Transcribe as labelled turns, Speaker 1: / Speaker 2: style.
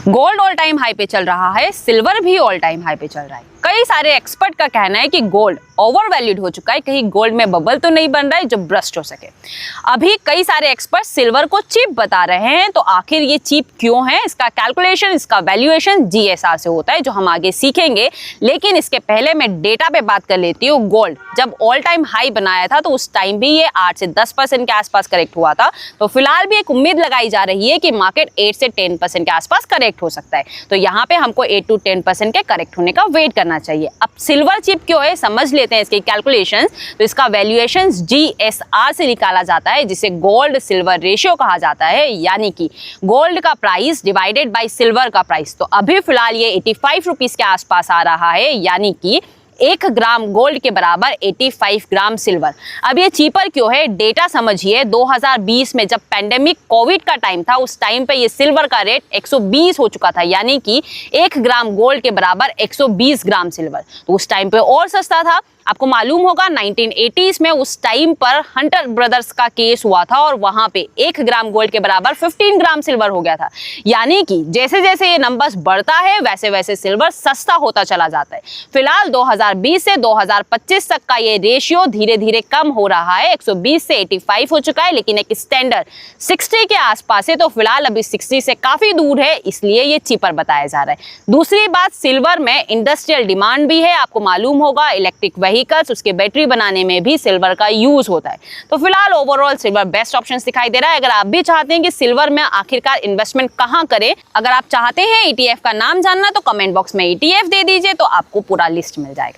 Speaker 1: Gold all time high पे चल रहा है, सिल्वर भी ऑल टाइम हाई पे चल रहा है। कई सारे एक्सपर्ट का कहना है कि गोल्ड ओवर वैल्यूड हो चुका है, कहीं गोल्ड में बबल तो नहीं बन रहा है जो ब्रस्ट हो सके। अभी कई सारे एक्सपर्ट सिल्वर को चीप बता रहे हैं, तो आखिर ये चीप क्यों है? इसका कैलकुलेशन, इसका वैल्यूएशन जीएसआर से होता है, जो हम आगे सीखेंगे। लेकिन इसके पहले मैं डेटा पे बात कर लेती हूँ। गोल्ड जब ऑल टाइम हाई बनाया था तो उस टाइम भी ये 8 से 10% के आसपास करेक्ट हुआ था। तो फिलहाल भी एक उम्मीद लगाई जा रही है कि मार्केट 8 से 10% के आसपास करेक्ट हो सकता है। तो यहाँ पे हमको 8 to 10% के करेक्ट होने का वेट करना चाहिए। अब सिल्वर चिप क्यों है, समझ लेते हैं इसके कैलकुलेशंस। तो इसका वैल्यूएशन जीएसआर से निकाला जाता है, जिसे गोल्ड सिल्वर रेशियो कहा जाता है, यानी कि गोल्ड का प्राइस डिवाइडेड बाय सिल्वर का प्राइस। तो अभी फिलहाल ये 85 रुपीज के आसपास आ रहा है, यानी कि 1 ग्राम गोल्ड के बराबर 85 ग्राम सिल्वर। अब ये चीपर क्यों है, डेटा समझिए। 2020 में जब पैंडेमिक कोविड का टाइम था, उस टाइम पे ये सिल्वर का रेट 120 हो चुका था, यानी कि 1 ग्राम गोल्ड के बराबर 120 ग्राम सिल्वर। तो उस टाइम पे और सस्ता था। आपको मालूम होगा 1980s में उस टाइम पर हंटर ब्रदर्स का केस हुआ था और वहां पे 1 ग्राम गोल्ड के बराबर 15 ग्राम सिल्वर हो गया था। यानी कि जैसे जैसे ये नंबर्स बढ़ता है वैसे वैसे सिल्वर सस्ता होता चला जाता है। फिलहाल 2020 से 2025 तक का ये रेशियो धीरे धीरे कम हो रहा है। 120 से 85 हो चुका है, लेकिन एक स्टैंडर्ड 60 के आसपास है। तो फिलहाल अभी 60 से काफी दूर है, इसलिए ये चीपर बताया जा रहा है। दूसरी बात, सिल्वर में इंडस्ट्रियल डिमांड भी है। आपको मालूम होगा इलेक्ट्रिक व्हीकल्स, उसके बैटरी बनाने में भी सिल्वर का यूज होता है। तो फिलहाल ओवरऑल सिल्वर बेस्ट ऑप्शन दिखाई दे रहा है। अगर आप भी चाहते हैं कि सिल्वर में आखिरकार इन्वेस्टमेंट कहां करें, अगर आप चाहते हैं ईटीएफ का नाम जानना, तो कमेंट बॉक्स में ईटीएफ दे दीजिए, तो आपको पूरा लिस्ट मिल जाएगा।